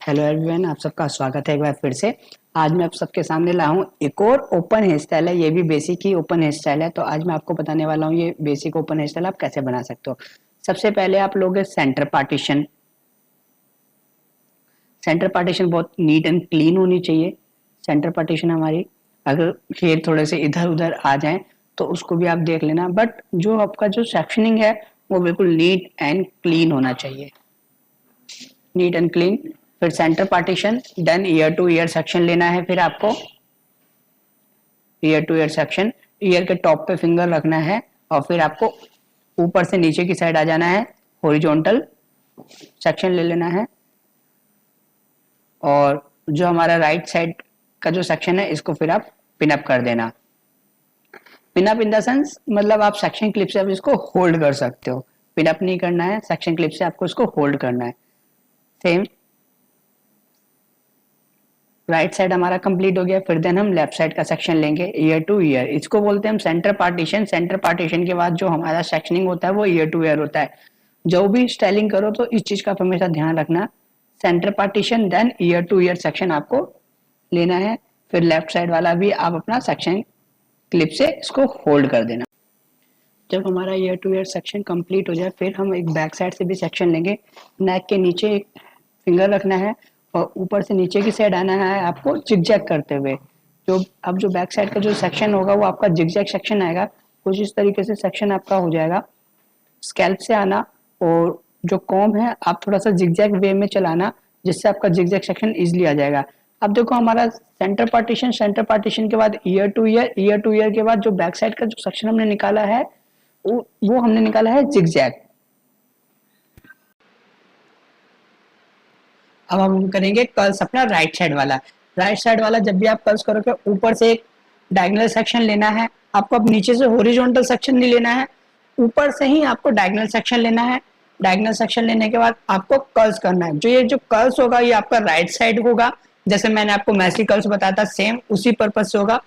Hello everyone, आप सबका स्वागत है एक बार फिर से। आज मैं आप सबके सामने लाया हूँ एक और ओपन हेयर स्टाइल है। ये भी बेसिक ही ओपन हेयर स्टाइल है। तो आज मैं आपको बताने वाला हूँ ये बेसिक ओपन हेयर स्टाइल आप कैसे बना सकते हो। सबसे पहले आप लोगे सेंटर पार्टीशन। सेंटर पार्टीशन बहुत नीट एंड क्लीन होनी चाहिए। सेंटर पार्टीशन हमारी, अगर हेयर थोड़े से इधर उधर आ जाए तो उसको भी आप देख लेना, बट जो आपका जो सेक्शनिंग है वो बिल्कुल नीट एंड क्लीन होना चाहिए। Neat and clean. फिर centre partition, then ear to ear section लेना है। फिर आपको ear to ear section, ear के टॉप पे फिंगर रखना है और फिर आपको ऊपर से नीचे की साइड आ जाना है। हॉरिजॉन्टल सेक्शन ले लेना है। और जो हमारा राइट साइड का जो सेक्शन है इसको फिर आप पिनअप कर देना। पिनअप इन द सेंस मतलब आप सेक्शन क्लिप से आप इसको होल्ड कर सकते हो। पिनअप नहीं करना है, सेक्शन क्लिप से आपको इसको होल्ड करना है। सेम राइट साइड हमारा कंप्लीट हो गया। फिर देन हम लेफ्ट साइड का सेक्शन लेंगे ईयर टू ईयर। इसको बोलते हैं हम सेंटर पार्टीशन। सेंटर पार्टीशन के बाद जो हमारा सेक्शनिंग होता है वो ईयर टू ईयर होता है। जो भी स्टाइलिंग करो तो इस चीज का हमेशा ध्यान रखना। Centre partition then ear to ear section आपको लेना है। फिर लेफ्ट साइड वाला भी आप अपना सेक्शन क्लिप से इसको होल्ड कर देना। जब हमारा year to ear section complete हो जाए फिर हम एक बैक साइड से भी सेक्शन लेंगे। नेक के नीचे एक फिंगर रखना है और ऊपर से नीचे की साइड आना है आपको जिगजैग करते हुए। जो बैक साइड का जो सेक्शन होगा वो आपका जिगजैग सेक्शन आएगा। कुछ इस तरीके से सेक्शन आपका हो जाएगा। स्कैल्प से आना और जो कॉम्ब है आप थोड़ा सा जिगजैग वे में चलाना, जिससे आपका जिगजैग सेक्शन इजिली आ जाएगा। अब देखो हमारा सेंटर पार्टीशन, सेंटर पार्टीशन के बाद year to year, year to year के बाद जो बैक साइड का जो सेक्शन हमने निकाला है वो हमने निकाला है जिगजैग। अब हम करेंगे कर्ल्स अपना राइट साइड वाला। राइट साइड वाला जब भी आप कर्ल्स करोगे ऊपर से एक डायगोनल सेक्शन लेना है आपको। अब नीचे से हॉरिजॉन्टल सेक्शन नहीं लेना है, ऊपर से ही आपको डायगोनल सेक्शन लेना है। डायगोनल सेक्शन लेने के बाद आपको कर्ल्स करना है। जो कर्ल्स होगा ये आपका राइट साइड होगा। जैसे मैंने आपको मैसी कर्ल्स बताया था सेम उसी पर्पज से होगा।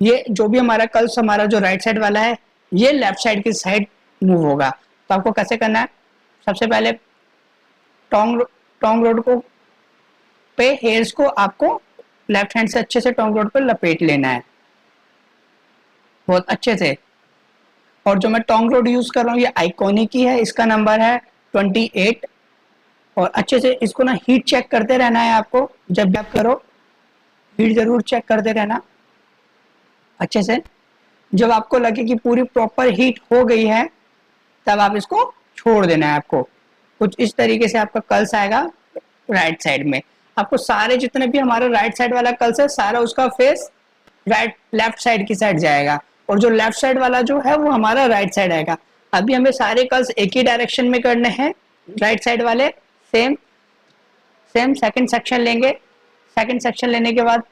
ये जो भी हमारा कर्ल्स हमारा जो राइट साइड वाला है ये लेफ्ट साइड की साइड मूव होगा। तो आपको कैसे करना है, सबसे पहले टोंग टोंग रोड को पे हेयर्स को आपको लेफ्ट हैंड से अच्छे से टोंग रोड पर लपेट लेना है बहुत अच्छे से। और जो मैं टोंग रोड यूज कर रहा हूँ ये आइकॉनिक की है, इसका नंबर है 28। और अच्छे से इसको ना हीट चेक करते रहना है आपको। जब भी आप करो हीट जरूर चेक करते रहना अच्छे से। जब आपको लगे कि पूरी प्रॉपर हीट हो गई है तब आप इसको छोड़ देना है आपको। कुछ इस तरीके से आपका कल्स आएगा राइट साइड में। आपको सारे जितने भी हमारा राइट साइड वाला कल्स है सारा उसका फेस राइट लेफ्ट साइड की साइड जाएगा और जो लेफ्ट साइड वाला जो है वो हमारा राइट साइड आएगा। अभी हमें सारे कल्स एक ही डायरेक्शन में करने हैं राइट साइड वाले। सेम सेम सेकंड सेक्शन लेंगे। सेकंड सेक्शन लेने के बाद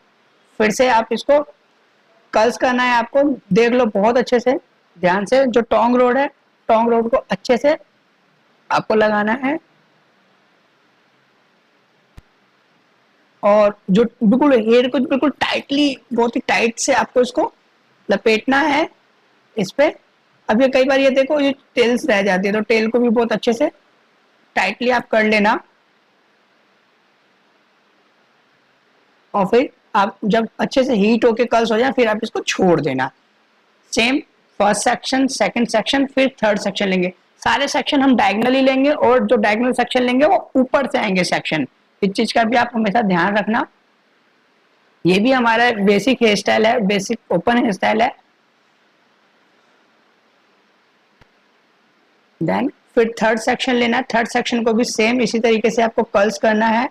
फिर से आप इसको कर्ल्स करना है आपको। देख लो बहुत अच्छे से ध्यान से, जो टोंग रोड है टोंग रोड को अच्छे से आपको लगाना है। और जो बिल्कुल हेयर को बिल्कुल टाइटली, बहुत ही टाइट से आपको इसको लपेटना है इस पे। अब ये कई बार ये देखो ये टेल्स रह जाती है तो टेल को भी बहुत अच्छे से टाइटली आप कर लेना। और फिर आप जब अच्छे से हीट होके कर्ल्स हो जाए फिर आप इसको छोड़ देना। Same first section, second section, फिर थर्ड सेक्शन लेंगे। सारे सेक्शन हम डायगनली लेंगे और जो डायगनल सेक्शन लेंगे वो ऊपर से आएंगे सेक्शन। इस चीज का भी आप हमेशा ध्यान रखना। ये भी हमारा बेसिक हेयर स्टाइल है, बेसिक ओपन हेयर स्टाइल है। देन फिर थर्ड सेक्शन लेना है। थर्ड सेक्शन को भी सेम इसी तरीके से आपको कर्ल्स करना है।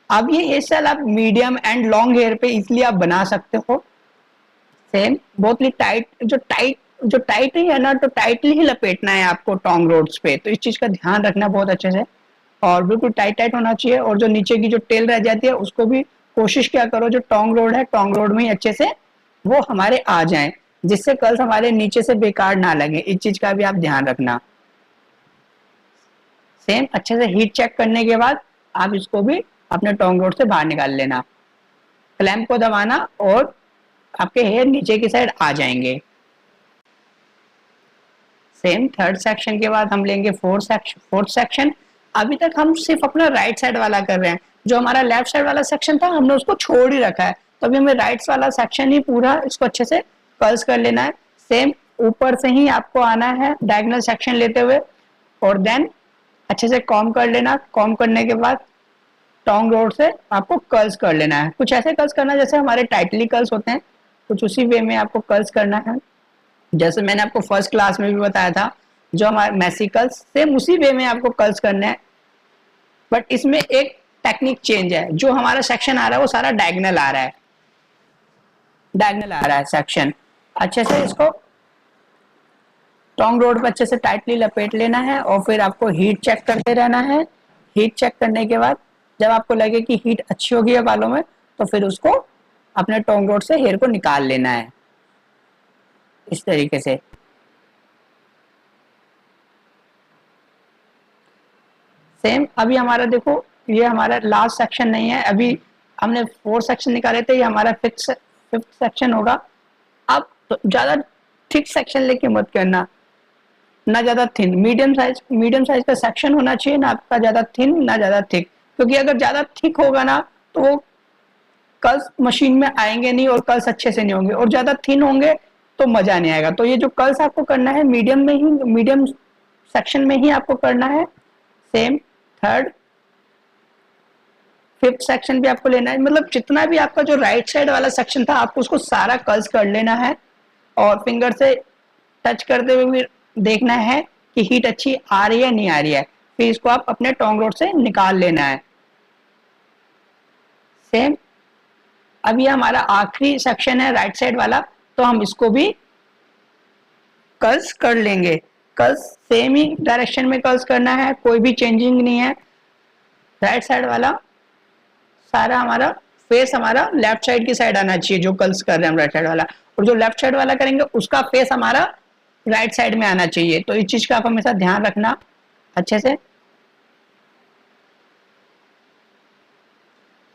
अब ये हेयर स्टाइल आप मीडियम एंड लॉन्ग हेयर पे इजिली आप बना सकते हो। सेम बहुत ही टाइट, जो टाइट ही है ना तो टाइटली ही लपेटना है आपको टोंग रोड्स पे। तो इस चीज का ध्यान रखना बहुत अच्छे से और बिल्कुल टाइट टाइट होना चाहिए। और जो नीचे की जो टेल रह जाती है उसको भी कोशिश क्या करो जो टोंग रोड है टोंग रोड में ही अच्छे से वो हमारे आ जाएं, जिससे कर्ल्स हमारे नीचे से बेकार ना लगे। इस चीज का भी आप ध्यान रखना। सेम अच्छे से हीट चेक करने के बाद आप इसको भी अपने टोंग रोड से बाहर निकाल लेना। क्लैंप को दबाना और आपके हेयर नीचे की साइड आ जाएंगे। सेम थर्ड सेक्शन के बाद हम लेंगे फोर्थ सेक्शन। अभी तक हम सिर्फ अपना राइट साइड वाला कर रहे हैं, जो हमारा लेफ्ट साइड वाला सेक्शन था हमने उसको छोड़ ही रखा है, तो अभी हमें राइट वाला सेक्शन ही पूरा इसको अच्छे से कर्ल्स कर लेना है। सेम ऊपर से ही आपको आना है डायगोनल सेक्शन लेते हुए, और देन अच्छे से कॉम कर लेना। कॉम करने के बाद टोंग रोड से आपको कर्ल्स कर लेना है, कुछ ऐसे कर्ल्स करना है जैसे हमारे टाइटली कर्ल्स होते हैं, कुछ उसी वे में आपको कर्ल्स करना है, जैसे मैंने आपको फर्स्ट क्लास में भी बताया था जो हमारे मैसी कर्ल्स, सेम उसी वे में आपको कर्ल्स करना है। बट इसमें एक टेक्निक चेंज है, जो हमारा सेक्शन आ रहा है वो सारा डायगोनल आ रहा है, डायगोनल आ रहा है सेक्शन। अच्छे से इसको टोंग रोड पर अच्छे से टाइटली लपेट लेना है, और फिर आपको हीट चेक करते रहना है। हीट चेक करने के बाद जब आपको लगे कि हीट अच्छी होगी है बालों में, तो फिर उसको अपने टोंग रोड से हेयर को निकाल लेना है इस तरीके से। सेम अभी हमारा देखो, ये हमारा लास्ट सेक्शन नहीं है, अभी हमने 4 सेक्शन निकाले थे, ये हमारा फिफ्थ सेक्शन होगा। अब तो ज्यादा थिक सेक्शन लेके मत करना, ना ज्यादा थिन, मीडियम साइज का सेक्शन होना चाहिए, ना आपका ज्यादा थिन ना ज्यादा थिक, क्योंकि अगर ज्यादा थिक होगा ना तो वो कर्ल्स मशीन में आएंगे नहीं और कर्ल्स अच्छे से नहीं होंगे, और ज्यादा थिन होंगे तो मजा नहीं आएगा। तो ये जो कर्ल्स आपको करना है मीडियम सेक्शन में ही आपको करना है। सेम थर्ड फिफ्थ सेक्शन भी आपको लेना है, मतलब जितना भी आपका जो राइट साइड वाला सेक्शन था आपको उसको सारा कर्ल्स कर लेना है, और फिंगर से टच करते हुए भी देखना है कि हीट अच्छी आ रही है नहीं आ रही है, फिर इसको आप अपने टोंग रोड से निकाल लेना है। सेम अभी हमारा आखिरी सेक्शन है राइट साइड वाला, तो हम इसको भी कर्ल्स कर लेंगे। कर्ल्स सेम ही डायरेक्शन में कर्ल्स करना है, कोई भी चेंजिंग नहीं है। राइट साइड वाला सारा हमारा फेस हमारा लेफ्ट साइड की साइड आना चाहिए, जो कर्ल्स कर रहे हैं हम राइट साइड वाला, और जो लेफ्ट साइड वाला करेंगे उसका फेस हमारा राइट साइड में आना चाहिए। तो इस चीज का आप हमेशा ध्यान रखना अच्छे से।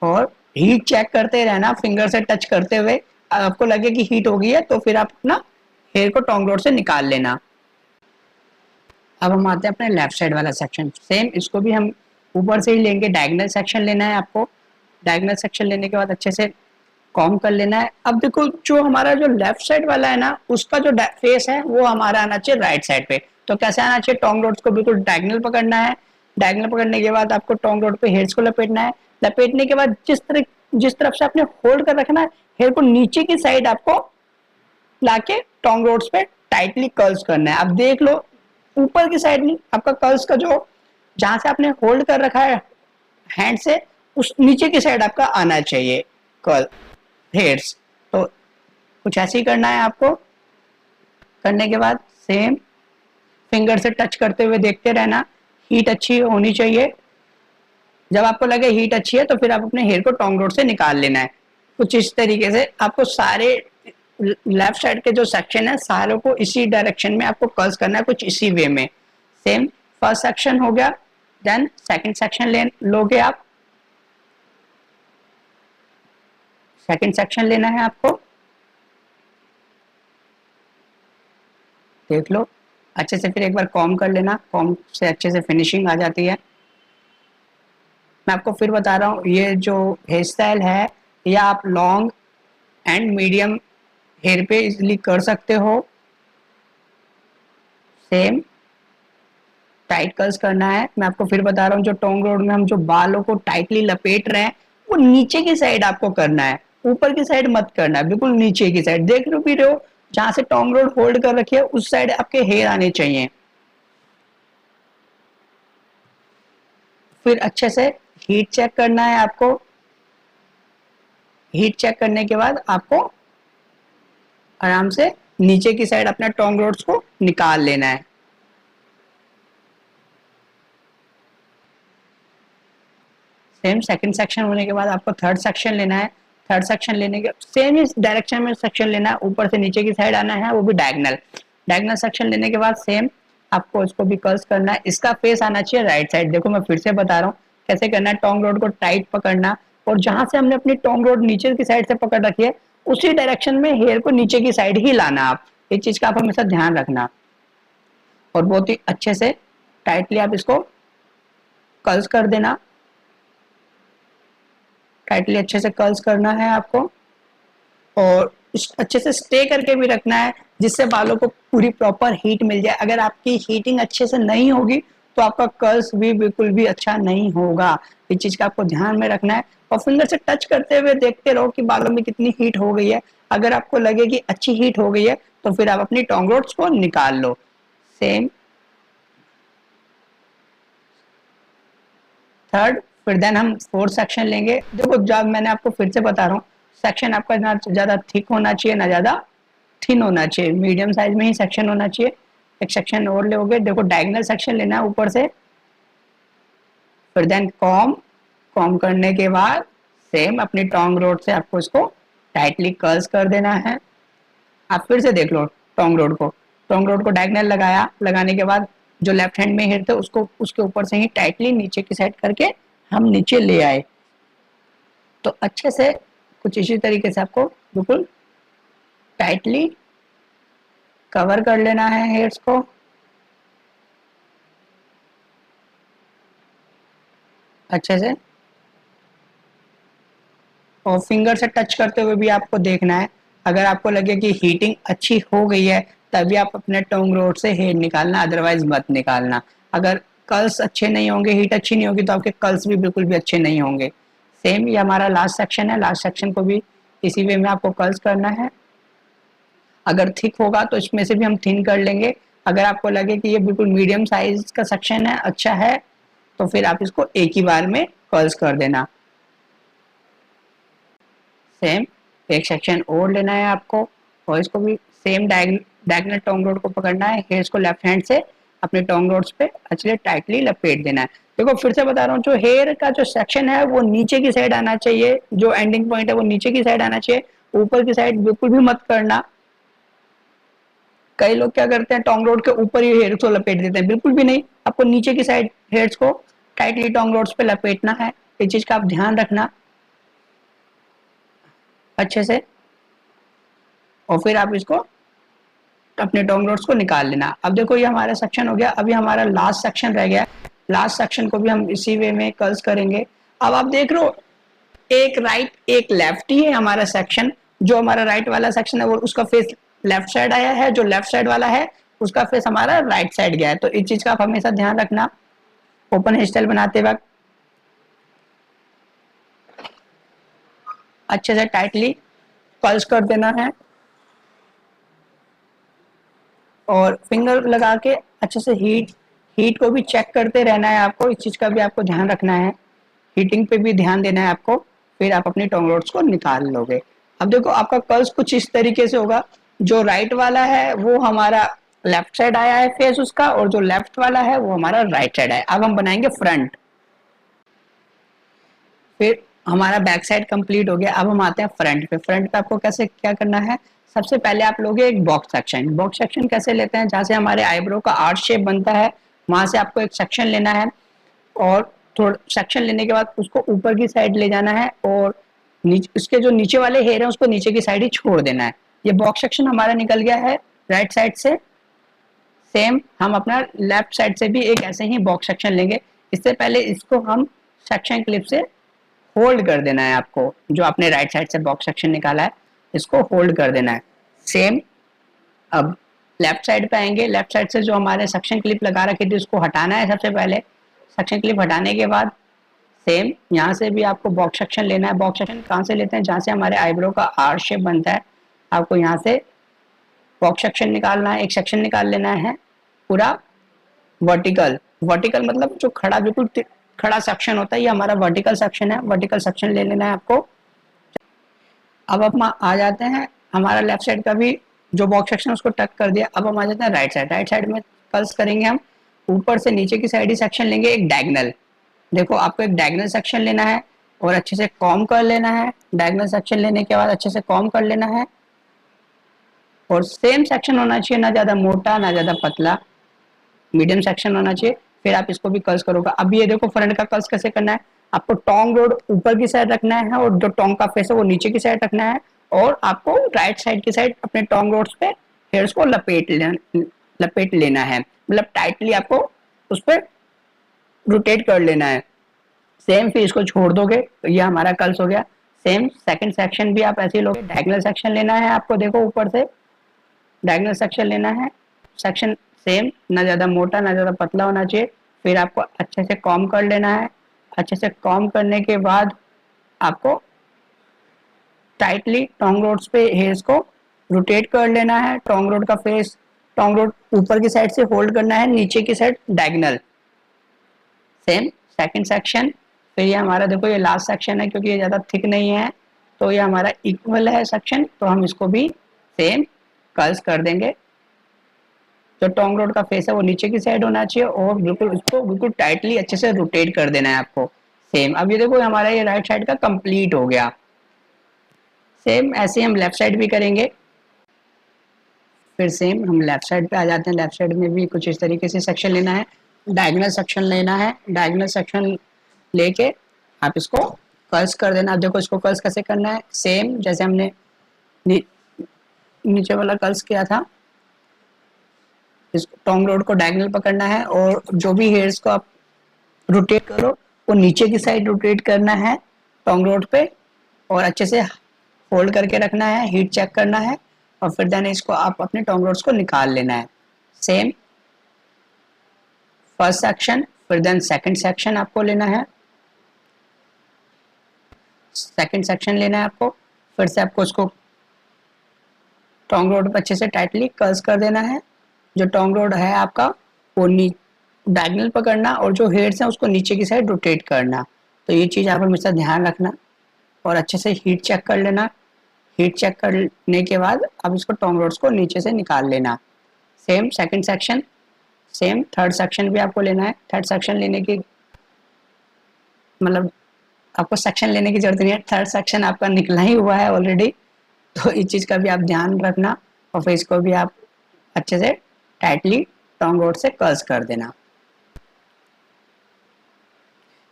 और हीट चेक करते रहना फिंगर से टच करते हुए, आपको लगे कि हीट हो गई है तो फिर आप अपना हेयर को टोंग रोड से निकाल लेना। अब हम आते हैं अपने लेफ्ट साइड वाला सेक्शन। सेम इसको भी हम ऊपर से ही लेंगे, डायगोनल सेक्शन लेना है आपको। डायगोनल सेक्शन लेने के बाद अच्छे से कॉम कर लेना है। अब देखो जो हमारा जो लेफ्ट साइड वाला है ना, उसका जो फेस है वो हमारा आना चाहिए राइट साइड पे। तो कैसे आना चाहिए, टोंग रोड को बिल्कुल डायगोनल पकड़ना है। डायगोनल पकड़ने के बाद आपको टोंग रोड पे हेयर्स को लपेटना है। लपेटने के बाद जिस तरफ से आपने होल्ड कर रखना है हेयर को, नीचे की साइड आपको लाके टोंग रोड्स पे टाइटली कर्ल्स करना है। अब देख लो ऊपर की साइड नहीं, आपका कर्ल्स का जो जहां से आपने होल्ड कर रखा है हैंड से, उस नीचे की साइड आपका आना चाहिए कर्ल हेयर्स। तो कुछ ऐसे ही करना है आपको। करने के बाद सेम फिंगर से टच करते हुए देखते रहना, हीट अच्छी होनी चाहिए। जब आपको लगे हीट अच्छी है तो फिर आप अपने हेयर को टोंग रोड से निकाल लेना है। कुछ इस तरीके से आपको सारे लेफ्ट साइड के जो सेक्शन है सारों को इसी डायरेक्शन में आपको कर्ल्स करना है, कुछ इसी वे में। सेम फर्स्ट सेक्शन हो गया, देन सेकंड सेक्शन ले लोगे आप। सेकंड सेक्शन लेना है आपको, देख लो अच्छे से, फिर एक बार कॉम कर लेना, कॉम से अच्छे से फिनिशिंग आ जाती है। मैं आपको फिर बता रहा हूँ, ये जो हेयर स्टाइल है ये आप लॉन्ग एंड मीडियम हेयर पे इजिली कर सकते हो। सेम टाइट कर्ल्स करना है। मैं आपको फिर बता रहा हूँ, जो टोंग रोड में हम जो बालों को टाइटली लपेट रहे हैं वो नीचे की साइड आपको करना है, ऊपर की साइड मत करना है, बिल्कुल नीचे की साइड। देख लो भी रहे हो जहां से टोंग रोड होल्ड कर रखी है उस साइड आपके हेयर आने चाहिए। फिर अच्छे से हीट चेक करना है आपको। हीट चेक करने के बाद आपको आराम से नीचे की साइड अपना टोंग रोड्स को निकाल लेना है। सेम सेकंड सेक्शन होने के बाद आपको थर्ड सेक्शन लेना है। थर्ड सेक्शन लेने के सेम इस डायरेक्शन में सेक्शन लेना है, ऊपर से नीचे की साइड आना है, वो भी डायगोनल। डायगोनल सेक्शन लेने के बाद सेम आपको इसको भी कर्ल्स करना है। इसका फेस आना चाहिए राइट साइड। देखो मैं फिर से बता रहा हूँ कैसे करना है। टोंग रोड को टाइट पकड़ना, और जहां से हमने अपनी टोंग रोड नीचे की साइड से पकड़ रखी है उसी डायरेक्शन में हेयर को नीचे की साइड ही लाना। आप इस चीज का आप हमेशा ध्यान रखना, और बहुत ही अच्छे से टाइटली आप इसको कर्ल्स कर देना, टाइटली अच्छे से कर्ल्स करना है आपको, और अच्छे से स्टे करके भी रखना है जिससे बालों को पूरी प्रॉपर हीट मिल जाए। अगर आपकी हीटिंग अच्छे से नहीं होगी तो आपका कर्ल्स भी बिल्कुल भी अच्छा नहीं होगा। इस चीज का आपको ध्यान में रखना है और फिंगर से टच करते हुए देखते रहो कि बालों में कितनी हीट हो गई है। अगर आपको लगे कि अच्छी हीट हो गई है तो फिर आप अपनी टोंग रोड्स को निकाल लो। सेम थर्ड, फिर देन हम फोर्थ सेक्शन लेंगे। देखो जब मैंने आपको फिर से बता रहा हूँ, सेक्शन आपका ना ज्यादा थिक होना चाहिए ना ज्यादा थिन होना चाहिए, मीडियम साइज में ही सेक्शन होना चाहिए। एक सेक्शन और लोगे, देखो डायगोनल सेक्शन लेना है ऊपर से, फिर देन कॉम, कॉम करने के बाद सेम अपनी टोंग रोड से आपको इसको टाइटली कर्ल्स कर देना है। आप फिर से देख लो टोंग रोड को, टोंग रोड को डायगोनल लगाया, लगाने के बाद जो लेफ्ट हैंड में हेयर थे उसको उसके ऊपर से ही टाइटली नीचे की साइड करके हम नीचे ले आए। तो अच्छे से कुछ इसी तरीके से आपको बिल्कुल टाइटली कवर कर लेना है हेयर्स को। अच्छे से और फिंगर से टच करते हुए भी आपको देखना है। अगर आपको लगे कि हीटिंग अच्छी हो गई है तभी आप अपने टोंग रोड से हेयर निकालना, अदरवाइज मत निकालना। अगर कर्ल्स अच्छे नहीं होंगे, हीट अच्छी नहीं होगी तो आपके कर्ल्स भी बिल्कुल भी अच्छे नहीं होंगे। सेम ये हमारा लास्ट सेक्शन है, लास्ट सेक्शन को भी इसी वे में आपको कर्ल्स करना है। अगर थिक होगा तो इसमें से भी हम थिन कर लेंगे। अगर आपको लगे कि ये बिल्कुल मीडियम साइज का सेक्शन है, अच्छा है, तो फिर आप इसको एक ही बार में कर्ल्स कर देना। सेम एक सेक्शन और लेना है आपको और इसको भी सेम डायगोनल टोंग रोड को पकड़ना है, हेयर्स को लेफ्ट हैंड से अपने टोंग रोड्स पे अच्छे टाइटली लपेट देना है। देखो फिर से बता रहा हूँ, जो हेयर का जो सेक्शन है वो नीचे की साइड आना चाहिए, जो एंडिंग पॉइंट है वो नीचे की साइड आना चाहिए, ऊपर की साइड बिल्कुल भी मत करना। कई लोग क्या करते हैं, टोंग रोड के ऊपर ही हेयर को लपेट देते हैं, बिल्कुल भी नहीं, आपको नीचे की साइड हेयर्स को टाइटली टोंग रोड्स पे लपेटना है। इस चीज का आप ध्यान रखना अच्छे से, और फिर आप इसको अपने टोंग रोड्स को निकाल लेना। अब देखो ये हमारा सेक्शन हो गया, अभी हमारा लास्ट सेक्शन रह गया। लास्ट सेक्शन को भी हम इसी वे में कर्ल्स करेंगे। अब आप देख रहे हो एक राइट एक लेफ्ट ही है हमारा सेक्शन। जो हमारा राइट वाला सेक्शन है वो उसका फेस लेफ्ट साइड आया है, जो लेफ्ट साइड वाला है उसका फेस हमारा राइट साइड गया है। तो इस चीज का आप हमेशा ध्यान रखना ओपन हेयर स्टाइल बनाते वक्त। अच्छे से टाइटली कर्ल्स कर देना है और फिंगर लगा के अच्छे से हीट हीट को भी चेक करते रहना है आपको। इस चीज का भी आपको ध्यान रखना है, हीटिंग पे भी ध्यान देना है आपको, फिर आप अपने टोंग रोड्स को निकाल लोगे। अब देखो आपका कर्ल्स कुछ इस तरीके से होगा, जो राइट वाला है वो हमारा लेफ्ट साइड आया है फेस उसका, और जो लेफ्ट वाला है वो हमारा राइट साइड है। अब हम बनाएंगे फ्रंट, फिर हमारा बैक साइड कंप्लीट हो गया। अब हम आते हैं फ्रंट पे। फ्रंट पे आपको कैसे क्या करना है, सबसे पहले आप लोगे एक बॉक्स सेक्शन। बॉक्स सेक्शन कैसे लेते हैं, जहाँ से हमारे आईब्रो का आर्च शेप बनता है वहां से आपको एक सेक्शन लेना है, और थोड़ा सेक्शन लेने के बाद उसको ऊपर की साइड ले जाना है और उसके जो नीचे वाले हेयर है उसको नीचे की साइड ही छोड़ देना है। ये बॉक्स सेक्शन हमारा निकल गया है राइट साइड से। सेम हम अपना लेफ्ट साइड से भी एक ऐसे ही बॉक्स सेक्शन लेंगे। इससे पहले इसको हम सेक्शन क्लिप से होल्ड कर देना है आपको, जो आपने राइट साइड से बॉक्स सेक्शन निकाला है इसको होल्ड कर देना है। सेम अब लेफ्ट साइड पे आएंगे, लेफ्ट साइड से जो हमारे सक्शन क्लिप लगा रखी थी उसको हटाना है सबसे पहले। सक्शन क्लिप हटाने के बाद सेम यहाँ से भी आपको बॉक्स सेक्शन लेना है। बॉक्स सेक्शन कहाँ से लेते हैं, जहाँ से हमारे आईब्रो का आर शेप बनता है, आपको यहाँ से बॉक्स सेक्शन निकालना है। एक सेक्शन निकाल लेना है पूरा वर्टिकल, वर्टिकल मतलब जो खड़ा बिल्कुल खड़ा सेक्शन होता है, ये हमारा वर्टिकल सेक्शन है। वर्टिकल सेक्शन ले लेना है आपको। अब हम आ जाते हैं, हमारा लेफ्ट साइड का भी जो बॉक्स सेक्शन उसको टक कर दिया। अब हम आ जाते हैं राइट साइड। राइट साइड में कर्ल्स करेंगे हम, ऊपर से नीचे की साइड ही सेक्शन लेंगे एक डायगोनल। देखो आपको एक डायगोनल सेक्शन लेना है और अच्छे से कॉम कर लेना है। डायगोनल सेक्शन लेने के बाद अच्छे से कॉम कर लेना है और सेम सेक्शन होना चाहिए, ना ज्यादा मोटा ना ज्यादा पतला, मीडियम सेक्शन होना चाहिए। फिर आप इसको भी कर्ल्स करोगे। अब ये देखो फ्रंट का कर्ल्स कैसे करना है, आपको टोंग रोड ऊपर की साइड रखना है और जो टोंग का फेस है वो नीचे की साइड रखना है, और आपको राइट साइड की साइड अपने टोंग रोड्स पे हेयर्स को लपेट लेना है, मतलब टाइटली आपको उस पर रोटेट कर लेना है। सेम फिर इसको छोड़ दोगे तो ये हमारा कर्ल्स हो गया। सेम सेकंड सेक्शन भी आप ऐसे ही लोगे, डायगोनल सेक्शन लेना है आपको, देखो ऊपर से डायगोनल सेक्शन लेना है। सेक्शन सेम, ना ज़्यादा मोटा ना ज़्यादा पतला होना चाहिए। फिर आपको अच्छे से कॉम कर लेना है। अच्छे से कॉम करने के बाद आपको टाइटली टोंग रोड्स पे हेयर्स को रोटेट कर लेना है। टोंग रोड का फेस, टोंग रोड ऊपर की साइड से होल्ड करना है, नीचे की side diagonal. Same second section. फिर ये हमारा देखो ये लास्ट सेक्शन है क्योंकि ये ज़्यादा थिक नहीं है, तो ये हमारा इक्वल है सेक्शन, तो हम इसको भी सेम कर्ल्स कर देंगे। जो टोंग रोड का फेस है वो नीचे की साइड होना चाहिए और बिल्कुल उसको बिल्कुल टाइटली अच्छे से रोटेट कर देना है आपको। सेम अब ये देखो हमारा ये राइट साइड का कंप्लीट हो गया। सेम ऐसे हम लेफ्ट साइड भी करेंगे। फिर सेम हम लेफ्ट साइड पे आ जाते हैं। लेफ्ट साइड में भी कुछ इस तरीके से सेक्शन लेना है, डायगोनल सेक्शन लेना है। डायगोनल सेक्शन लेके आप इसको कर्ल्स कर देना। आप देखो इसको कर्ल्स कैसे करना है, सेम जैसे हमने नीचे वाला कर्ल्स किया था। इस टोंग रोड को डायगोनल पकड़ना है और जो भी हेयर्स को आप रोटेट करो वो नीचे की साइड रोटेट करना है टोंग रोड पे, और अच्छे से होल्ड करके रखना है, हीट चेक करना है, और फिर देन इसको आप अपने टोंग रोड्स को निकाल लेना है। सेम फर्स्ट सेक्शन, फिर देन सेकंड सेक्शन आपको लेना है। सेकंड सेक्शन लेना है आपको, फिर से आपको उसको टोंग रोड पर अच्छे से टाइटली कर्ल्स कर देना है। जो टोंग रोड है आपका वो डायगोनल पकड़ना और जो हेड्स हैं उसको नीचे की साइड रोटेट करना। तो ये चीज़ आप हमेशा ध्यान रखना और अच्छे से हीट चेक कर लेना। हीट चेक करने के बाद अब इसको टोंग रोड्स को नीचे से निकाल लेना। Same second section, same third section भी आपको लेना है। थर्ड सेक्शन लेने की मतलब आपको सेक्शन लेने की जरूरत नहीं है, थर्ड सेक्शन आपका निकला ही हुआ है ऑलरेडी, तो इस चीज़ का भी आप ध्यान रखना और फिर इसको भी आप अच्छे से टाइटली टोंग रोड से कर्ल्स कर देना।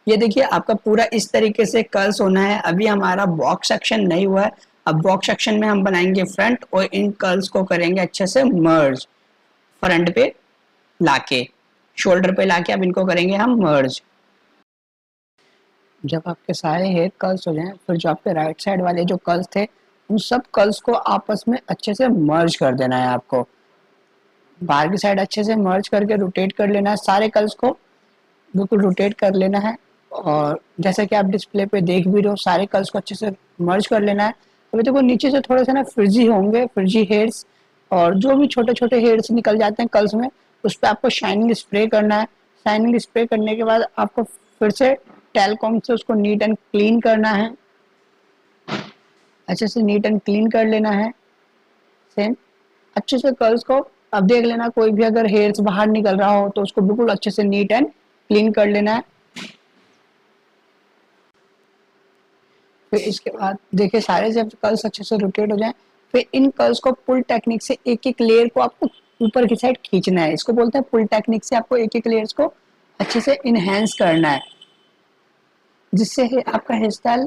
ये देखिए आपका पूरा इस तरीके से कर्ल्स होना है। अभी हमारा बॉक्स सेक्शन नहीं हुआ है, अब बॉक्स सेक्शन में हम बनाएंगे फ्रंट और इन कर्ल्स को करेंगे अच्छे से मर्ज, फ्रंट पे लाके, शोल्डर पे लाके अब इनको करेंगे हम मर्ज। जब आपके सारे हेयर कर्ल्स हो जाएं, फिर जो आपके राइट साइड वाले जो कर्ल्स थे उन सब कर्ल्स को आपस में अच्छे से मर्ज कर देना है। आपको बाहर की साइड अच्छे से मर्ज करके रोटेट कर लेना है, सारे कर्ल्स को बिल्कुल रोटेट कर लेना है। और जैसा कि आप डिस्प्ले पे देख भी रहे हो, सारे कर्ल्स को अच्छे से मर्ज कर लेना है। अभी देखो नीचे से थोड़े से ना फ्रिजी होंगे, फ्रिजी हेयर्स, और जो भी छोटे छोटे हेयर्स निकल जाते हैं कर्ल्स में, उस पर आपको शाइनिंग स्प्रे करना है। शाइनिंग स्प्रे करने के बाद आपको फिर से टेलकॉम से उसको नीट एंड क्लीन करना है, अच्छे से नीट एंड क्लीन कर लेना है। सेम अच्छे से कर्ल्स को अब देख लेना, कोई भी अगर हेयर्स बाहर निकल रहा हो तो उसको बिल्कुल अच्छे से नीट एंड क्लीन कर लेना है। फिर इसके बाद देखिए सारे जब कर्ल्स अच्छे से रोटेट हो जाएं, फिर इन कर्ल्स को पुल टेक्निक से एक एक लेयर को आपको ऊपर की साइड खींचना है। इसको बोलते हैं पुल टेक्निक से आपको एक एक लेयर्स को अच्छे से इनहेंस करना है, जिससे आपका हेयर स्टाइल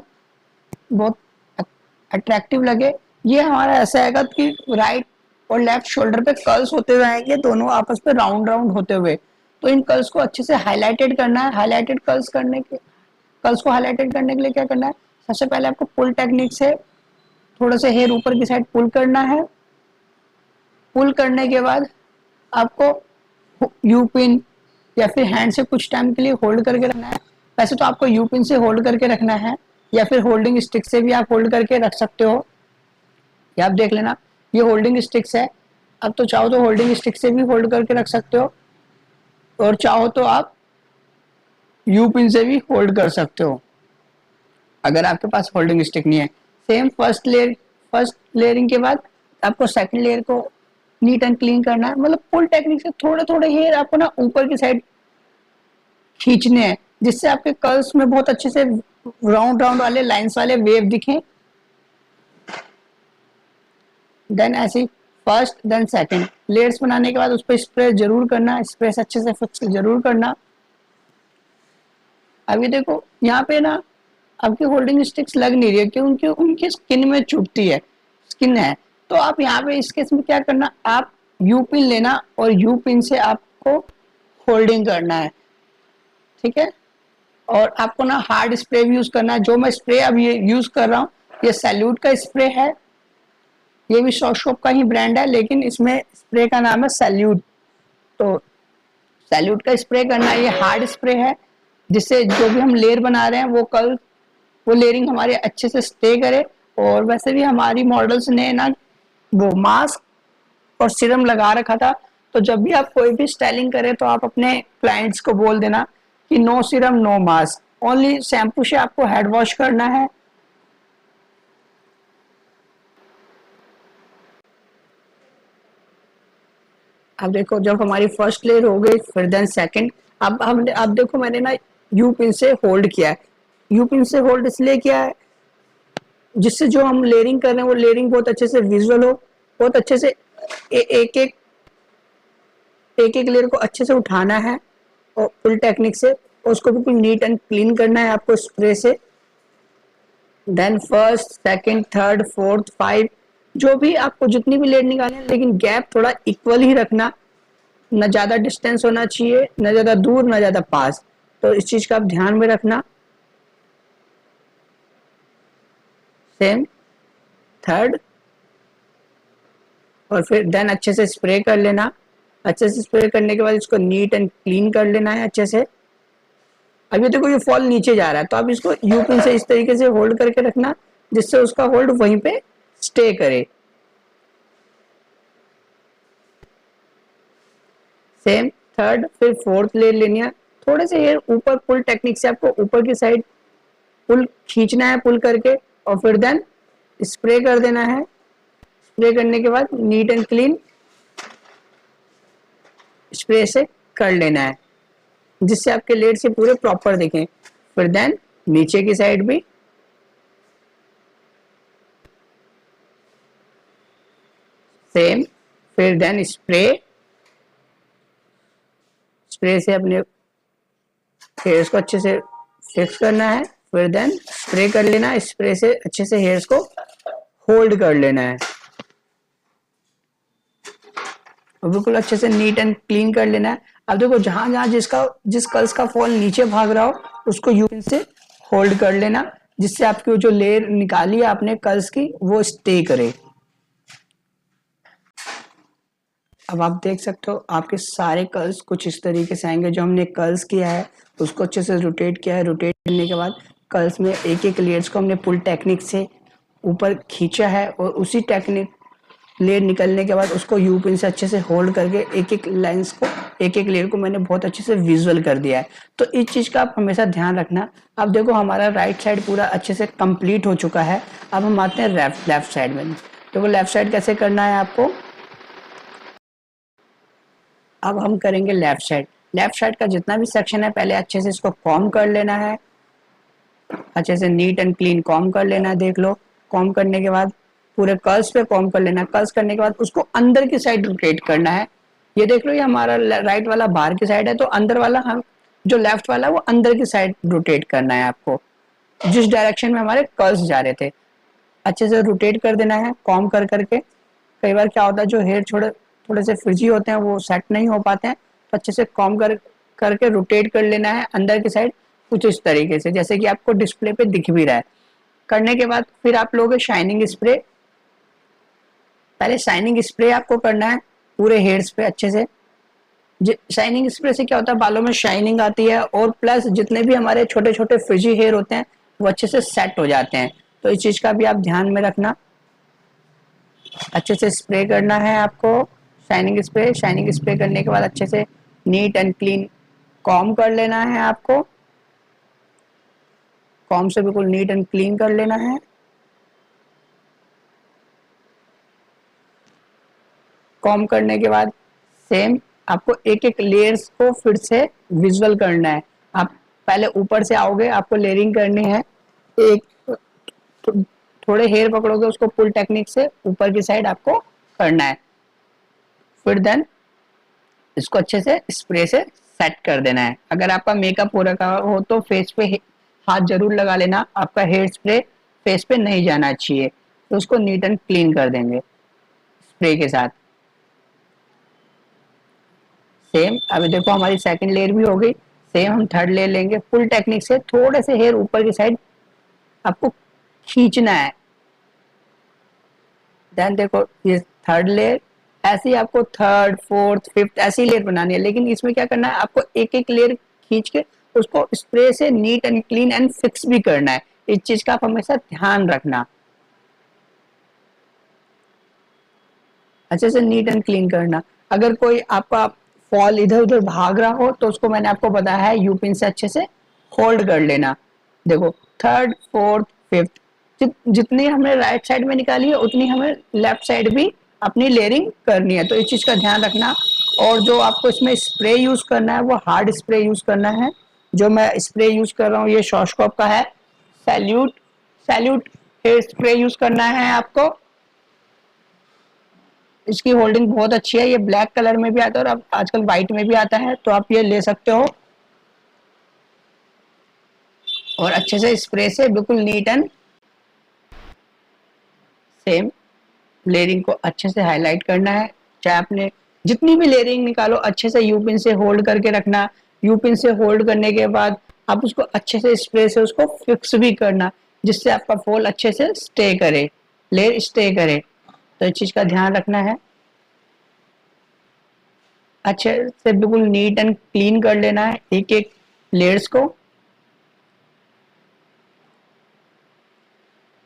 बहुत अट्रैक्टिव लगे। ये हमारा ऐसा आएगा कि राइट और लेफ्ट शोल्डर पे कर्ल्स होते हुए आएंगे, दोनों आपस में राउंड राउंड होते हुए। तो इन कर्ल्स को अच्छे से हाईलाइटेड करना है। हाईलाइटेड कर्ल्स को हाईलाइटेड करने के लिए क्या करना है, सबसे पहले आपको पुल टेक्निक से थोड़ा सा हेयर ऊपर की साइड पुल करना है। पुल करने के बाद आपको यू पिन या फिर हैंड से कुछ टाइम के लिए होल्ड करके रखना है। वैसे तो आपको यू पिन से होल्ड करके रखना है या फिर होल्डिंग स्टिक से भी आप होल्ड करके रख सकते हो। ये आप देख लेना, ये होल्डिंग स्टिक्स है। अब तो चाहो तो होल्डिंग स्टिक से भी होल्ड करके रख सकते हो और चाहो तो आप यू पिन से भी होल्ड कर सकते हो अगर आपके पास होल्डिंग स्टिक नहीं है। सेम फर्स्ट लेयरिंग के बाद आपको सेकंड लेयर को नीट एंड क्लीन करना है। मतलब पुल टेक्निक से थोड़े थोड़े हेयर आपको ना ऊपर की साइड खींचने हैं, जिससे आपके कर्ल्स में बहुत अच्छे से राउंड राउंड वाले लाइंस वाले वेव दिखें। देन ऐसे फर्स्ट देन सेकंड लेयर्स बनाने के बाद उस पर स्प्रे जरूर करना, स्प्रे से अच्छे से फिक्स जरूर करना। अभी देखो यहाँ पे ना आपकी होल्डिंग स्टिक्स लग नहीं रही है क्योंकि उनकी स्किन में चुभती है, स्किन है। तो आप यहाँ पे इस केस में क्या करना, आप यू पिन लेना और यू पिन से आपको होल्डिंग करना है। ठीक है। और आपको ना हार्ड स्प्रे भी यूज करना है। जो मैं स्प्रे अब ये यूज कर रहा हूँ ये सैल्यूट का स्प्रे है, ये भी शॉप का ही ब्रांड है, लेकिन इसमें स्प्रे का नाम है सैल्यूट। तो सैल्यूट का स्प्रे करना, ये हार्ड स्प्रे है जिससे जो भी हम लेयर बना रहे हैं वो कल वो लेयरिंग हमारे अच्छे से स्टे करे। और वैसे भी हमारी मॉडल्स ने ना वो मास्क और सीरम लगा रखा था, तो जब भी आप कोई भी स्टाइलिंग करें तो आप अपने क्लाइंट्स को बोल देना कि no serum no mask, only shampoo से आपको हेड वॉश करना है। अब देखो जब हमारी फर्स्ट लेयर हो गई फिर देन सेकंड, अब देखो मैंने ना यू पिन से होल्ड किया है। यू पिन से होल्ड इसलिए किया है जिससे जो हम लेयरिंग कर रहे हैं वो लेयरिंग बहुत अच्छे से विजुअल हो, बहुत अच्छे से एक एक लेयर को अच्छे से उठाना है और फुल टेक्निक से, और उसको बिल्कुल नीट एंड क्लीन करना है आपको स्प्रे से। Then first second third fourth five, जो भी आपको जितनी भी लेयर निकालनी है, लेकिन गैप थोड़ा इक्वल ही रखना, न ज्यादा डिस्टेंस होना चाहिए, न ज्यादा दूर न ज्यादा पास। तो इस चीज का आप ध्यान में रखना। सेम थर्ड, और फिर देन अच्छे से स्प्रे कर लेना। अच्छे से स्प्रे करने के बाद इसको नीट एंड क्लीन कर लेना है अच्छे से। अभी देखो ये फॉल नीचे जा रहा है, तो आप इसको यू पिन से इस तरीके से होल्ड करके रखना जिससे उसका होल्ड वहीं पे स्टे करे। सेम थर्ड, फिर फोर्थ ले लेनी है। थोड़े से ये ऊपर पुल टेक्निक से आपको ऊपर की साइड पुल खींचना है, पुल करके, और फिर देन स्प्रे कर देना है। स्प्रे करने के बाद नीट एंड क्लीन स्प्रे से कर लेना है जिससे आपके लेयर से पूरे प्रॉपर दिखें। फिर देन नीचे की साइड भी सेम, फिर देन स्प्रे से अपने हेयर्स को अच्छे से फिक्स करना है। फिर देन स्प्रे कर लेना है, स्प्रे से अच्छे से हेयर्स को होल्ड कर लेना है और बिल्कुल अच्छे से नीट एंड क्लीन कर लेना है। अब देखो जहां जहां जिस कर्ल्स का फॉल नीचे भाग रहा हो उसको यू पिन से होल्ड कर लेना जिससे आपकी जो लेयर निकाली है आपने कर्ल्स की वो स्टे करे। अब आप देख सकते हो आपके सारे कर्ल्स कुछ इस तरीके से आएंगे। जो हमने कर्ल्स किया है उसको अच्छे से रोटेट किया है। रोटेट करने के बाद कर्ल्स में एक एक लेयर्स को हमने पुल टेक्निक से ऊपर खींचा है और उसी टेक्निक लेयर निकलने के बाद उसको यू पिन से अच्छे से होल्ड करके एक एक लाइंस को एक एक लेयर को मैंने बहुत अच्छे से विजुअल कर दिया है। तो इस चीज का आप हमेशा ध्यान रखना। अब देखो हमारा राइट साइड पूरा अच्छे से कंप्लीट हो चुका है। अब हम आते हैं लेफ्ट साइड में। देखो लेफ्ट साइड कैसे करना है आपको। अब हम करेंगे लेफ्ट साइड। लेफ्ट साइड का जितना भी सेक्शन है पहले अच्छे से इसको कॉम कर लेना है, अच्छे से नीट एंड क्लीन कॉम कर लेना है। देख लो कॉम करने के बाद पूरे कर्ल्स पे कॉम कर लेना है। कर्ल्स करने के बाद उसको अंदर की साइड रोटेट करना है। ये देख लो ये हमारा राइट वाला बाहर की साइड है, तो अंदर वाला हम जो लेफ्ट वाला वो अंदर की साइड रोटेट करना है आपको, जिस डायरेक्शन में हमारे कर्ल्स जा रहे थे। अच्छे से रोटेट कर देना है कॉम कर करके। कई बार क्या होता है जो हेयर थोड़े से फ्रिजी होते हैं वो सेट नहीं हो पाते हैं, तो अच्छे से कॉम करके रोटेट कर लेना है अंदर की साइड कुछ इस तरीके से जैसे कि आपको डिस्प्ले पे दिख भी रहा है। करने के बाद फिर आप लोगे शाइनिंग स्प्रे। पहले शाइनिंग स्प्रे आपको करना है पूरे हेयर्स पे अच्छे से। शाइनिंग स्प्रे से क्या होता है बालों में शाइनिंग आती है और प्लस जितने भी हमारे छोटे छोटे फ्रिजी हेयर होते हैं वो अच्छे से सेट हो जाते हैं। तो इस चीज का भी आप ध्यान में रखना। अच्छे से स्प्रे करना है आपको शाइनिंग स्प्रे करने के बाद अच्छे से नीट एंड क्लीन कॉम कर लेना है आपको। कॉम से बिल्कुल नीट एंड क्लीन कर लेना है। कॉम करने के बाद सेम आपको एक एक लेयर्स को फिर से विजुअल करना है। आप पहले ऊपर से आओगे, आपको लेयरिंग करनी है। एक थोड़े हेयर पकड़ोगे उसको पुल टेक्निक से ऊपर की साइड आपको करना है। फिर देन इसको अच्छे से स्प्रे से सेट कर देना है। अगर आपका मेकअप हो रखा हो तो फेस पे हाथ जरूर लगा लेना, आपका हेयर स्प्रे फेस पे नहीं जाना चाहिए। तो उसको नीट एंड क्लीन कर देंगे स्प्रे के साथ। सेम अभी देखो हमारी सेकंड लेयर भी हो गई। सेम हम थर्ड ले लेंगे, फुल टेक्निक से थोड़े से हेयर ऊपर की साइड आपको खींचना है। देन देखो ये थर्ड लेयर, ऐसे ही आपको थर्ड फोर्थ फिफ्थ ऐसी लेयर बनानी है, लेकिन इसमें क्या करना है, आपको एक एक लेयर खींच के उसको स्प्रे से NEET and clean and fix भी करना है। इस चीज का आप हमेशा ध्यान रखना, अच्छे से नीट एंड क्लीन करना। अगर कोई आपका फॉल इधर उधर भाग रहा हो तो उसको मैंने आपको बताया है यू पिन से अच्छे से होल्ड कर लेना। देखो थर्ड फोर्थ फिफ्थ जितनी हमने राइट साइड में निकाली है उतनी हमें लेफ्ट साइड भी अपनी लेयरिंग करनी है, तो इस चीज का ध्यान रखना। और जो आपको इसमें स्प्रे यूज करना है वो हार्ड स्प्रे यूज करना है। जो मैं स्प्रे यूज कर रहा हूँ ये शॉशकॉप का है, salute salute hair spray use करना है आपको। इसकी होल्डिंग बहुत अच्छी है, ये ब्लैक कलर में भी आता है और अब आजकल व्हाइट में भी आता है, तो आप ये ले सकते हो। और अच्छे से स्प्रे से बिल्कुल नीट एंड सेम लेयरिंग को अच्छे से हाईलाइट करना है। चाहे आपने जितनी भी लेयरिंग निकालो अच्छे से यूपिन से होल्ड करके रखना। यूपिन से होल्ड करने के बाद आप उसको अच्छे से स्प्रे से उसको फिक्स भी करना, जिससे आपका फॉल अच्छे से स्टे करे, लेयर स्टे करे। तो इस चीज का ध्यान रखना है, अच्छे से बिल्कुल नीट एंड क्लीन कर लेना है एक एक लेयर्स को।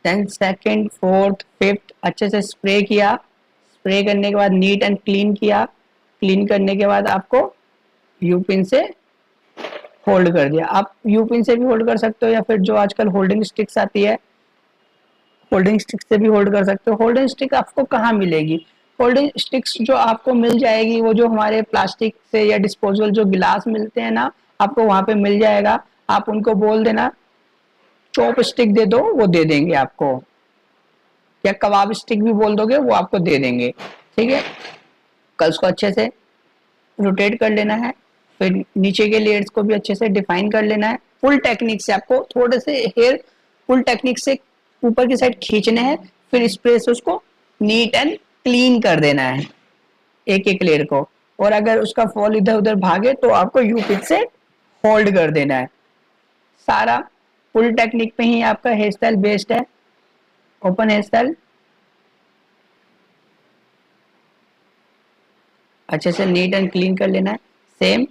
देन सेकंड फोर्थ फिफ्थ अच्छे से स्प्रे किया, स्प्रे करने के बाद नीट एंड क्लीन किया, क्लीन करने के बाद आपको यू पिन से होल्ड कर दिया। आप यू पिन से भी होल्ड कर सकते हो या फिर जो आजकल होल्डिंग स्टिक्स आती है होल्डिंग स्टिक से भी होल्ड कर सकते हो। होल्डिंग स्टिक आपको कहाँ मिलेगी, होल्डिंग स्टिक्स जो आपको मिल जाएगी वो जो हमारे प्लास्टिक से या डिस्पोजल जो गिलास मिलते हैं ना, आपको वहां पे मिल जाएगा। आप उनको बोल देना चॉप स्टिक दे दो, वो दे देंगे आपको, या कबाब स्टिक भी बोल दोगे वो आपको दे देंगे। ठीक है, कल उसको अच्छे से रोटेट कर लेना है, फिर नीचे के लेयर्स को भी अच्छे से डिफाइन कर लेना है। फुल टेक्निक से आपको थोड़े से हेयर फुल टेक्निक से ऊपर की साइड खींचने हैं, फिर स्प्रे से उसको नीट एंड क्लीन कर देना है एक एक लेयर को। और अगर उसका फॉल इधर उधर भागे तो आपको यू पिन से होल्ड कर देना है। सारा फुल टेक्निक पे ही आपका हेयर स्टाइल बेस्ड है, ओपन हेयर स्टाइल। अच्छे से नीट एंड क्लीन कर लेना है। सेम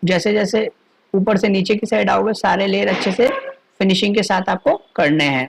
जैसे जैसे ऊपर से नीचे की साइड आओगे सारे लेयर अच्छे से फिनिशिंग के साथ आपको करने हैं।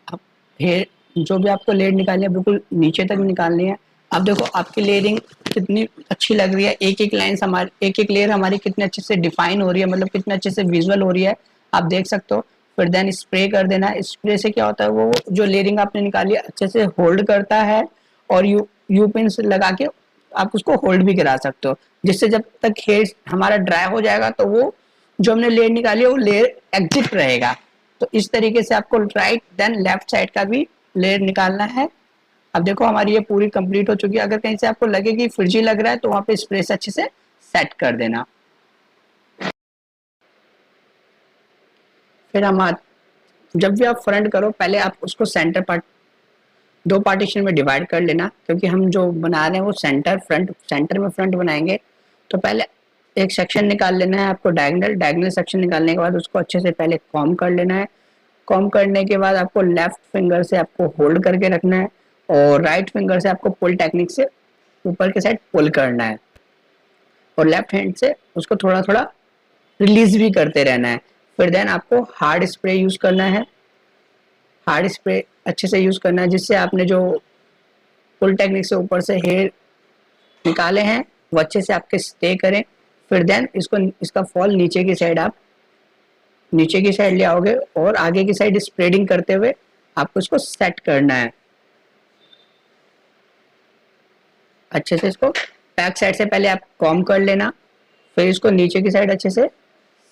अब हेयर जो भी आपको लेयर निकालनी है बिल्कुल नीचे तक निकालनी है। अब देखो आपकी लेयरिंग कितनी अच्छी लग रही है, एक एक लाइन हमारी एक एक लेयर हमारी कितने अच्छे से डिफाइन हो रही है, मतलब कितने अच्छे से विजुअल हो रही है, आप देख सकते हो। फिर देन स्प्रे कर देना है। स्प्रे से क्या होता है, वो जो लेयरिंग आपने निकाली है अच्छे से होल्ड करता है और यू पिन लगा के आप उसको होल्ड भी करा सकते हो, जिससे जब तक हेयर हमारा ड्राई हो जाएगा तो वो जो हमने लेयर निकाली है वो लेयर एग्जिट रहेगा। तो इस तरीके से आपको राइट देन लेफ्ट साइड का भी लेयर निकालना है। अब देखो हमारी ये पूरी कंप्लीट हो चुकी है। अगर कहीं से आपको लगे कि फ्रिजी लग रहा है तो वहां पे स्प्रे से अच्छे से सेट कर देना। फिर हम जब भी आप फ्रंट करो पहले आप उसको सेंटर पार्ट दो पार्टीशन में डिवाइड कर लेना, क्योंकि हम जो बना रहे हैं वो सेंटर में फ्रंट बनाएंगे। तो पहले एक सेक्शन निकाल लेना है आपको, डायगोनल सेक्शन निकालने के बाद उसको अच्छे से पहले कॉम कर लेना है। कॉम करने के बाद आपको लेफ्ट फिंगर से आपको होल्ड करके रखना है और राइट फिंगर से आपको पुल टेक्निक से ऊपर के साइड पुल करना है और लेफ्ट हैंड से उसको थोड़ा थोड़ा रिलीज भी करते रहना है। फिर देन आपको हार्ड स्प्रे यूज करना है, हार्ड स्प्रे अच्छे से यूज करना है जिससे आपने जो पुल टेक्निक से ऊपर से हेयर निकाले हैं वो अच्छे से आपके स्टे करें। फिर देन इसका फॉल नीचे की साइड आप नीचे की साइड ले आओगे और आगे की साइड स्प्रेडिंग करते हुए आपको इसको सेट करना है अच्छे से। इसको बैक साइड से पहले आप कॉम कर लेना, फिर इसको नीचे की साइड अच्छे से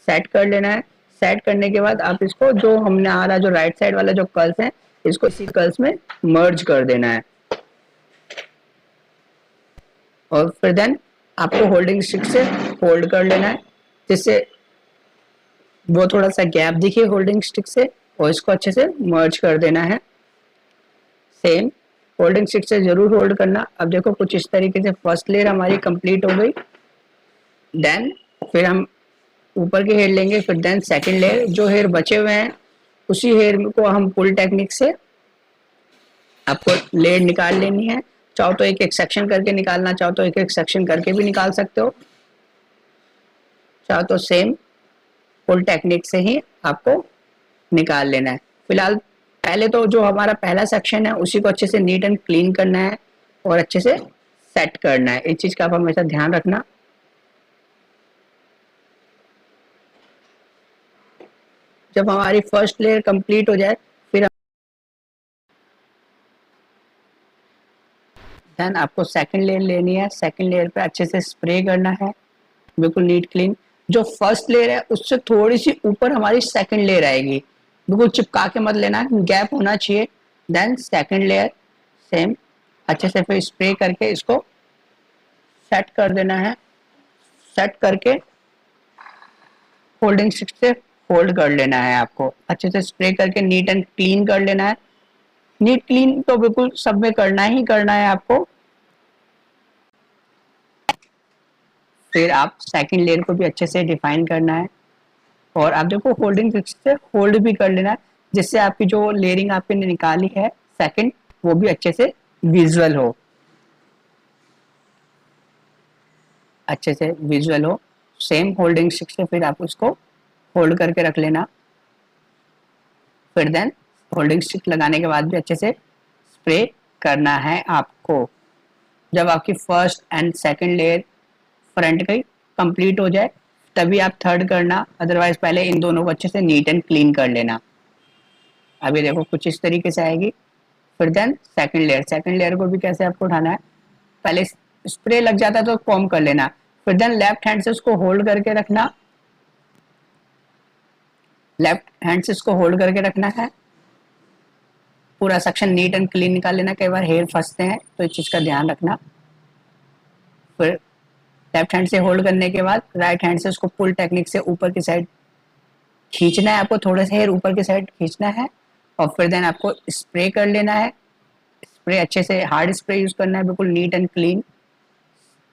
सेट कर लेना है। सेट करने के बाद आप इसको जो हमने आ रहा जो राइट साइड वाला जो कर्ल्स है इसको इसी कर्ल्स में मर्ज कर देना है। और फिर देन आपको होल्डिंग स्टिक से होल्ड कर लेना है जिससे वो थोड़ा सा गैप दिखे होल्डिंग स्टिक से, और इसको अच्छे से मर्ज कर देना है। सेम होल्डिंग स्टिक से जरूर होल्ड करना। अब देखो कुछ इस तरीके से फर्स्ट लेयर हमारी कंप्लीट हो गई। देन फिर हम ऊपर के हेयर लेंगे, फिर देन सेकंड लेयर, जो हेयर बचे हुए हैं उसी हेयर को हम पुल टेक्निक से आपको लेयर निकाल लेनी है। चाहो तो एक एक सेक्शन करके निकालना, चाहो तो एक एक सेक्शन करके भी निकाल सकते हो, चाहो तो सेम पुल टेक्निक से ही आपको निकाल लेना है। फिलहाल पहले तो जो हमारा पहला सेक्शन है उसी को अच्छे से नीट एंड क्लीन करना है और अच्छे से सेट करना है। इस चीज का आप हमेशा ध्यान रखना। जब हमारी फर्स्ट लेयर कंप्लीट हो जाए फिर देन आपको सेकंड लेयर लेनी है। सेकंड लेयर पे अच्छे से स्प्रे करना है, बिल्कुल नीट क्लीन। जो फर्स्ट लेयर है उससे थोड़ी सी ऊपर हमारी सेकंड लेयर आएगी, बिल्कुल चिपका के मत लेना, गैप होना चाहिए। देन सेकंड लेयर सेम अच्छे से फिर स्प्रे करके इसको सेट कर देना है। सेट करके होल्डिंग स्टिक से होल्ड कर लेना है। आपको अच्छे से स्प्रे करके नीट एंड क्लीन कर लेना है। नीट क्लीन तो बिल्कुल सब में करना ही करना है आपको। फिर आप सेकंड लेयर को भी अच्छे से डिफाइन करना है और आप देखो होल्डिंग से होल्ड भी कर लेना है, जिससे आपकी जो लेयरिंग आपने निकाली है सेकंड वो भी अच्छे से विजुअल हो, अच्छे से विजुअल हो। सेम होल्डिंग स्टिक से फिर आप उसको होल्ड करके रख लेना। फिर देन होल्डिंग स्टिक लगाने के बाद भी अच्छे से स्प्रे करना है आपको। जब आपकी first and second layer front की कंप्लीट हो जाए तभी आप थर्ड करना, अदरवाइज पहले इन दोनों को अच्छे से नीट एंड क्लीन कर लेना। अभी देखो कुछ इस तरीके से आएगी। फिर then second layer, second layer को भी कैसे आपको उठाना है, पहले स्प्रे लग जाता है तो कॉम कर लेना। फिर देन लेफ्ट हैंड से उसको होल्ड करके रखना, लेफ्ट हैंड से इसको होल्ड करके रखना है। पूरा सेक्शन नीट एंड क्लीन निकाल लेना, कई बार हेयर फंसते हैं तो इस चीज का ध्यान रखना। फिर लेफ्ट हैंड से होल्ड करने के बाद राइट हैंड से उसको पुल टेक्निक से ऊपर की साइड खींचना है। आपको थोड़ा सा हेयर ऊपर की साइड खींचना है और फिर देन आपको स्प्रे कर लेना है। स्प्रे अच्छे से हार्ड स्प्रे यूज करना है, बिल्कुल नीट एंड क्लीन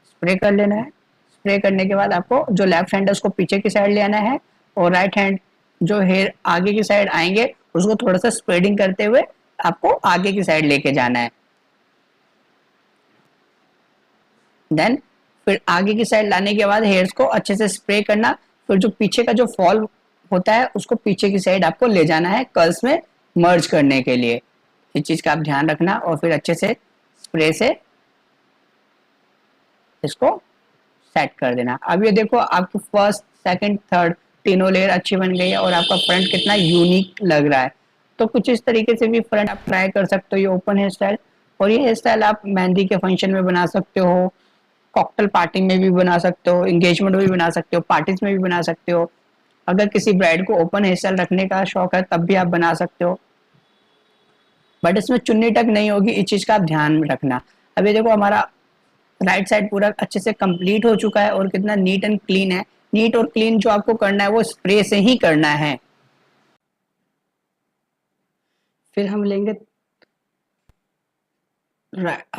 स्प्रे कर लेना है। स्प्रे करने के बाद आपको जो लेफ्ट हैंड है उसको पीछे की साइड ले आना है और राइट हैंड जो हेयर आगे की साइड आएंगे उसको थोड़ा सा स्प्रेडिंग करते हुए आपको आगे की साइड लेके जाना है। देन फिर आगे की साइड लाने के बाद हेयर्स को अच्छे से स्प्रे करना। फिर जो पीछे का जो फॉल होता है उसको पीछे की साइड आपको ले जाना है कर्ल्स में मर्ज करने के लिए। इस चीज का आप ध्यान रखना और फिर अच्छे से स्प्रे से इसको सेट कर देना। अब ये देखो आपकी फर्स्ट सेकंड थर्ड तीनों लेयर अच्छी बन गई है और आपका फ्रंट कितना यूनिक लग रहा है। तो कुछ इस तरीके से भी फ्रंट आप ट्राई कर सकते हो, ये ओपन हेयर स्टाइल। और ये हेयर स्टाइल आप मेहंदी के फंक्शन में बना सकते हो, कॉकटेल पार्टी में भी बना सकते हो, एंगेजमेंट में भी बना सकते हो, पार्टीज में भी बना सकते हो। अगर किसी ब्राइड को ओपन हेयर स्टाइल रखने का शौक है तब भी आप बना सकते हो, बट इसमें चुन्नी टक नहीं होगी, इस चीज का आप ध्यान में रखना। अभी देखो हमारा राइट साइड पूरा अच्छे से कंप्लीट हो चुका है और कितना नीट एंड क्लीन है। नीट और क्लीन जो आपको करना है वो स्प्रे से ही करना है। फिर हम लेंगे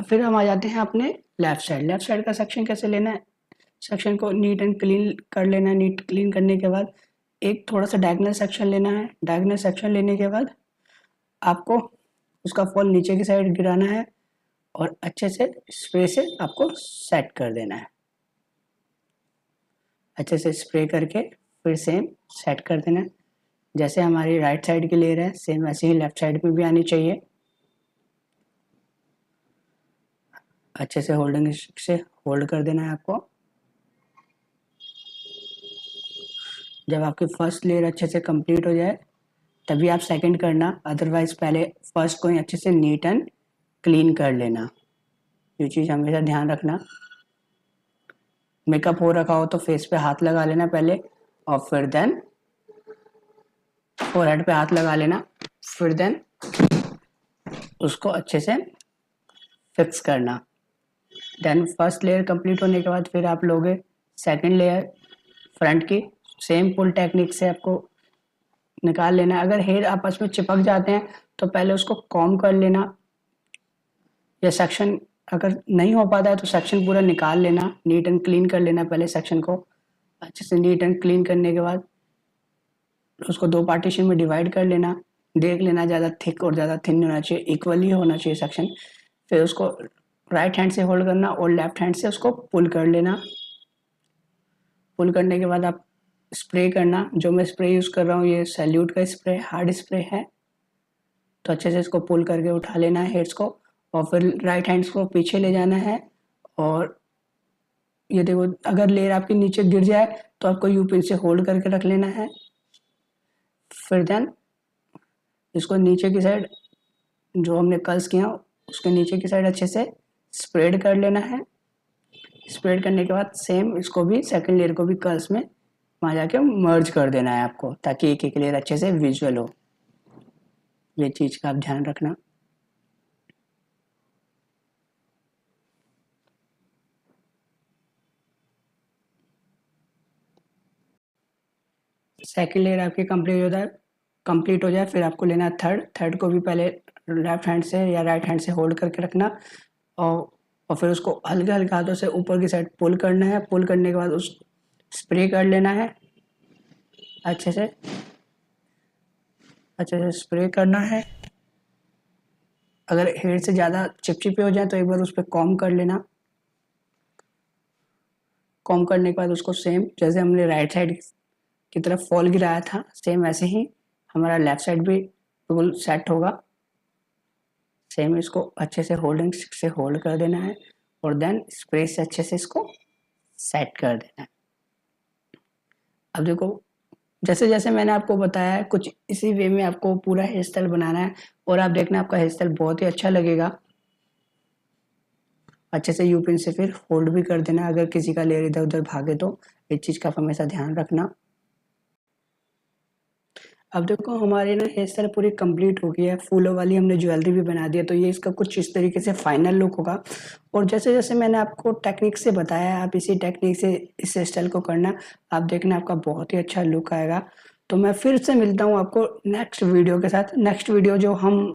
फिर हम आ जाते हैं अपने लेफ्ट साइड। लेफ्ट साइड का सेक्शन कैसे लेना है, सेक्शन को नीट एंड क्लीन कर लेना है। नीट क्लीन करने के बाद एक थोड़ा सा डायगोनल सेक्शन लेना है। डायगोनल सेक्शन लेने के बाद आपको उसका फॉल नीचे की साइड गिराना है और अच्छे से स्प्रे से आपको सेट कर देना है। अच्छे से स्प्रे करके फिर सेम सेट कर देना है। जैसे हमारी राइट साइड की लेयर है सेम वैसे ही लेफ्ट साइड में भी आनी चाहिए। अच्छे से होल्डिंग से होल्ड कर देना है आपको। जब आपकी फर्स्ट लेयर अच्छे से कंप्लीट हो जाए तभी आप सेकंड करना, अदरवाइज पहले फर्स्ट को ही अच्छे से नीट एंड क्लीन कर लेना। ये चीज़ हमेशा ध्यान रखना। मेकअप हो रखा हो तो फेस पे हाथ लगा लेना पहले और फिर देन फोरहेड पे हाथ लगा लेना। फिर देन उसको अच्छे से फिक्स करना। देन फर्स्ट लेयर कंप्लीट होने के बाद फिर आप लोगे सेकंड लेयर फ्रंट की। सेम पुल टेक्निक से आपको निकाल लेना। अगर हेयर आपस में चिपक जाते हैं तो पहले उसको कॉम कर लेना, या सेक्शन अगर नहीं हो पाता है तो सेक्शन पूरा निकाल लेना, नीट एंड क्लीन कर लेना पहले सेक्शन को। अच्छे से नीट एंड क्लीन करने के बाद उसको 2 पार्टीशन में डिवाइड कर लेना, देख लेना ज़्यादा थिक और ज़्यादा थिन नहीं होना चाहिए, इक्वली होना चाहिए सेक्शन। फिर उसको राइट हैंड से होल्ड करना और लेफ्ट हैंड से उसको पुल कर लेना। पुल करने के बाद आप स्प्रे करना, जो मैं स्प्रे यूज़ कर रहा हूँ ये सैल्यूट का स्प्रे हार्ड स्प्रे है। तो अच्छे से इसको पुल करके उठा लेना है हेड्स को और फिर राइट हैंड्स को पीछे ले जाना है। और ये देखो अगर लेयर आपके नीचे गिर जाए तो आपको यू पिन से होल्ड करके रख लेना है। फिर देन इसको नीचे की साइड जो हमने कर्ल्स किया उसके नीचे की साइड अच्छे से स्प्रेड कर लेना है। स्प्रेड करने के बाद सेम इसको भी सेकंड लेयर को भी कर्ल्स में वहाँ जाके मर्ज कर देना है आपको, ताकि एक एक लेयर अच्छे से विजुअल हो। ये चीज़ का आप ध्यान रखना। सेकंड लेयर आपकी कंप्लीट हो जाए फिर आपको लेना है थर्ड को भी पहले लेफ्ट हैंड से या राइट हैंड से होल्ड करके रखना और फिर उसको हल्के हल्के हाथों से ऊपर की साइड पुल करना है। पुल करने के बाद उस स्प्रे कर लेना है अच्छे से स्प्रे करना है। अगर हेड से ज़्यादा चिपचिपे हो जाए तो एक बार उस पर कॉम कर लेना। कॉम करने के बाद उसको सेम जैसे हमने राइट साइड की तरफ फॉल गिराया था सेम वैसे ही हमारा लेफ्ट साइड भी बिल्कुल सेट होगा। सेम इसको अच्छे से होल्डिंग से होल्ड कर देना है और देन स्प्रे से अच्छे से इसको सेट कर देना है। अब देखो जैसे जैसे मैंने आपको बताया है कुछ इसी वे में आपको पूरा हेयर स्टाइल बनाना है और आप देखना आपका हेयर स्टाइल बहुत ही अच्छा लगेगा। अच्छे से यू पिन से फिर होल्ड भी कर देना अगर किसी का लेयर इधर उधर भागे तो इस चीज़ का हमेशा ध्यान रखना। अब देखो हमारे ना हेयर स्टाइल पूरी कंप्लीट हो गई है, फूलों वाली हमने ज्वेलरी भी बना दी है, तो ये इसका कुछ इस तरीके से फाइनल लुक होगा। और जैसे जैसे मैंने आपको टेक्निक से बताया आप इसी टेक्निक से इस हेयर स्टाइल को करना, आप देखना आपका बहुत ही अच्छा लुक आएगा। तो मैं फिर से मिलता हूँ आपको नेक्स्ट वीडियो के साथ। नेक्स्ट वीडियो जो हम